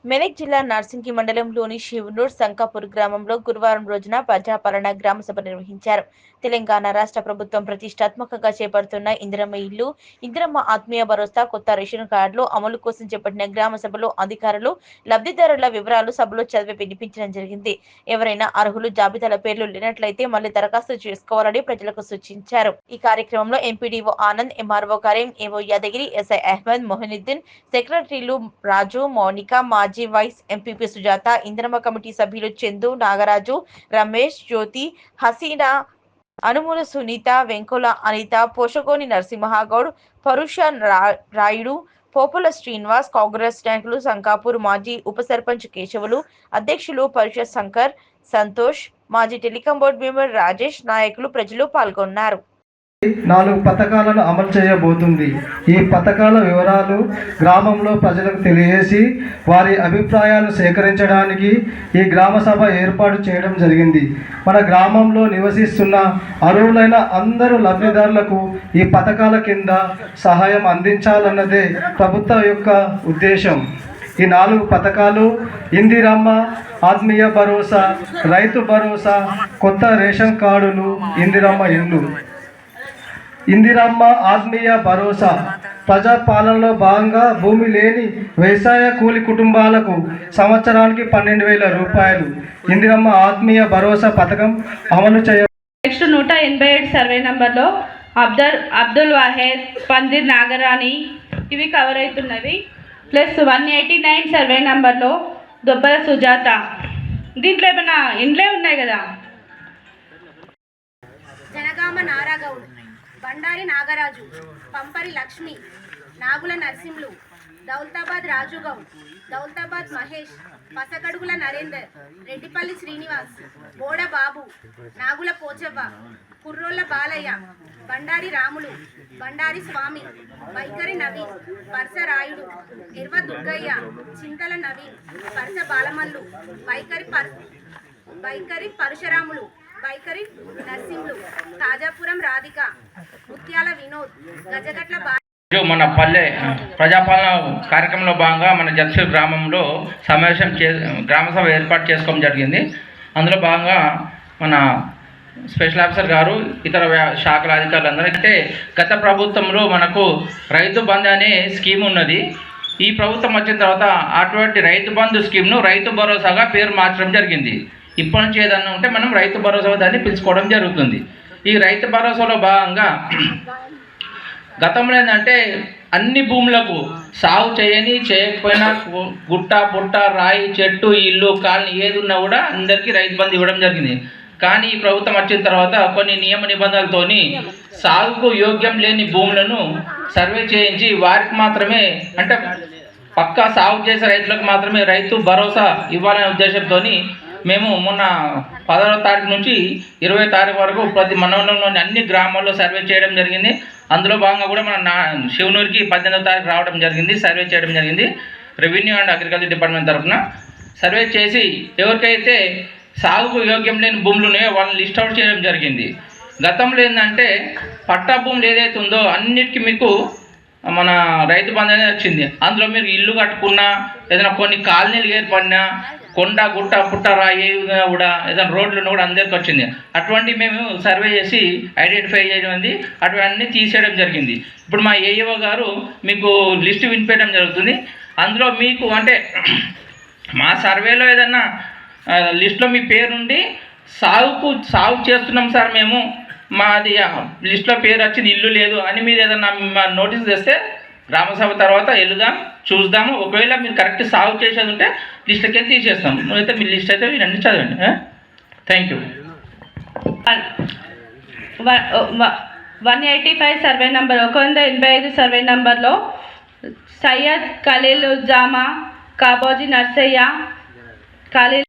మెదక్ జిల్లా నార్సింగి మండలంలోని శివనూర్ సంకాపూర్ గ్రామంలో గురువారం రోజున ప్రజాపాలన గ్రామ సభ నిర్వహించారు. తెలంగాణ రాష్ట్ర ప్రభుత్వం ప్రతిష్టాత్మకంగా చేపడుతున్న ఇందిరమ్మ ఇల్లు, ఇందిరమ్మ ఆత్మీయ భరోసా, కొత్త రేషన్ కార్డులు అమలు కోసం చేపట్టిన గ్రామ సభలో అధికారులు లబ్ధిదారుల వివరాలు సభలో చదివి వినిపించడం జరిగింది. ఎవరైనా అర్హులు జాబితాల పేర్లు లేనట్లయితే మళ్లీ దరఖాస్తు చేసుకోవాలని ప్రజలకు సూచించారు. ఈ కార్యక్రమంలో ఎంపీడీఓ ఆనంద్, ఎంఆర్ఓ కరీం, ఏవో యాదగిరి, ఎస్ఐ అహ్మద్, మొహినుద్దీన్, సెక్రటరీలు రాజు, మౌనిక, మాజీ vice MPP Sujatha, Indiramma committee సభ్యులు చందు, నాగరాజు, రమేష్, జ్యోతి, హసీనా, అనుముల సునీత, వెంకుల అనిత, పోషగోని నరసింహగౌడ్, పరుష రాయుడు, పోపుల శ్రీనివాస్, కాంగ్రెస్ నాయకులు, సంకాపూర్ మాజీ ఉప సర్పంచ్ కేశవులు, అధ్యక్షులు పరిషత్ శంకర్, సంతోష్, మాజీ టెలికాం బోర్డు మెంబర్ రాజేష్, నాయకులు, ప్రజలు పాల్గొన్నారు. 4 పథకాలను అమలు చేయబోతుంది. ఈ పథకాల వివరాలు గ్రామంలో ప్రజలకు తెలియజేసి వారి అభిప్రాయాలు సేకరించడానికి ఈ గ్రామ సభ ఏర్పాటు చేయడం జరిగింది. మన గ్రామంలో నివసిస్తున్న అర్హులైన అందరూ లబ్ధిదారులకు ఈ పథకాల కింద సహాయం అందించాలన్నదే ప్రభుత్వం యొక్క ఉద్దేశం. ఈ 4 పథకాలు ఇందిరమ్మ ఆత్మీయ భరోసా, రైతు భరోసా, కొత్త రేషన్ కార్డులు, ఇందిరమ్మ ఇల్లు. ఇందిరమ్మ ఆత్మీయ భరోసా ప్రజాపాలనలో భాగంగా భూమి లేని వ్యవసాయ కూలి కుటుంబాలకు సంవత్సరానికి 12,000 రూపాయలు ఇందిరమ్మ ఆత్మీయ భరోసా పథకం అమలు చేయ. నెక్స్ట్ 187 సర్వే నంబర్లో అబ్దుల్ వాహెద్, పందిర్ నాగరాణి ఇవి కవర్ అవుతున్నవి. ప్లస్ 189 సర్వే నంబర్లో దొబ్బల సుజాత. దీంట్లో ఏమైనా ఇండ్లే ఉన్నాయి కదా. జనగామ నారాగౌడ్, బండారి నాగరాజు, పంపరి లక్ష్మి, నాగుల నరసింహులు, దౌలతాబాద్ రాజుగౌడ్, దౌలతాబాద్ మహేష్, పసగడుగుల నరేందర్, రెడ్డిపల్లి శ్రీనివాస్, బోడ బాబు, నాగుల పోచవ్వ, కుర్రోళ్ళ బాలయ్య, బండారి రాములు, బండారి స్వామి, వైఖరి నవీన్, పర్స రాయుడు, ఎర్వ దుర్గయ్య, చింతల నవీన్, పర్స బాలమల్లు, వైఖరి పరశురాములు, వైఖరి నరసింహులు, తాజాపురం రాధిక, ముత్యాల వినోద్, గజగట్ల మన పల్లె ప్రజాపాలన కార్యక్రమంలో భాగంగా మన జత్సూర్ గ్రామంలో గ్రామ సభ ఏర్పాటు చేసుకోవడం జరిగింది. అందులో భాగంగా మన స్పెషల్ ఆఫీసర్ గారు, ఇతర శాఖల అధికారులందరూ అయితే గత ప్రభుత్వంలో మనకు రైతు బంధు అనే స్కీమ్ ఉన్నది. ఈ ప్రభుత్వం వచ్చిన తర్వాత అటువంటి రైతు బంధు స్కీమ్ను రైతు భరోసాగా పేరు మార్చడం జరిగింది. ఇప్పటి నుంచి ఏదన్నా ఉంటే మనం రైతు భరోసా దాన్ని పిలుచుకోవడం జరుగుతుంది. ఈ రైతు భరోసాలో భాగంగా గతంలో ఏంటంటే అన్ని భూములకు సాగు చేయకపోయినా గుట్ట పుట్ట రాయి చెట్టు ఇల్లు కాలనీ ఏది ఉన్నా కూడా అందరికీ రైతు బంధు ఇవ్వడం జరిగింది. కానీ ఈ ప్రభుత్వం వచ్చిన తర్వాత కొన్ని నియమ నిబంధనలతోని సాగుకు యోగ్యం లేని భూములను సర్వే చేయించి వారికి మాత్రమే, అంటే పక్కా సాగు చేసే రైతులకు మాత్రమే రైతు భరోసా ఇవ్వాలనే ఉద్దేశంతో మేము మొన్న 10వ తారీఖు నుంచి 20వ తారీఖు వరకు ప్రతి మండలంలోని అన్ని గ్రామాల్లో సర్వే చేయడం జరిగింది. అందులో భాగంగా కూడా మన శివనూరుకి 18వ తారీఖు రావడం జరిగింది, సర్వే చేయడం జరిగింది. రెవెన్యూ అండ్ అగ్రికల్చర్ డిపార్ట్మెంట్ తరఫున సర్వే చేసి ఎవరికైతే సాగుకు యోగ్యం లేని భూములు ఉన్నాయో వాళ్ళని లిస్ట్ అవుట్ చేయడం జరిగింది. గతంలో ఏంటంటే పట్టా భూములు ఏదైతే ఉందో అన్నిటికీ మీకు మన రైతు బంధు అనేది వచ్చింది. అందులో మీరు ఇల్లు కట్టుకున్నా, ఏదైనా కొన్ని కాలనీలు ఏర్పడినా, కొండ గుట్ట పుట్ట రాయి కూడా ఏదైనా రోడ్లు కూడా అందరికి వచ్చింది. అటువంటి మేము సర్వే చేసి ఐడెంటిఫై చేయడం, అటువంటి తీసేయడం జరిగింది. ఇప్పుడు మా ఏఈఓ గారు మీకు లిస్ట్ వినిపించడం జరుగుతుంది. అందులో మీకు అంటే మా సర్వేలో ఏదన్నా లిస్టులో మీ పేరుండి సాగు చేస్తున్నాం సార్, మేము మాది లిస్టులో పేరు వచ్చింది, ఇల్లు లేదు అని మీరు ఏదన్నా నోటీస్ తెస్తే గ్రామసభ తర్వాత వెళ్దాం, చూద్దాము. ఒకవేళ మీరు కరెక్ట్ సాగు చేసేది ఉంటే లిస్ట్కి వెళ్ళి తీసేస్తాం. అయితే మీ లిస్ట్ అయితే మీరు చదవండి. Thank you. 185 survey number 185 survey నంబర్లో సయ్యద్ ఖలీల్ జామా, కాబోజీ నర్సయ్య, ఖలీల్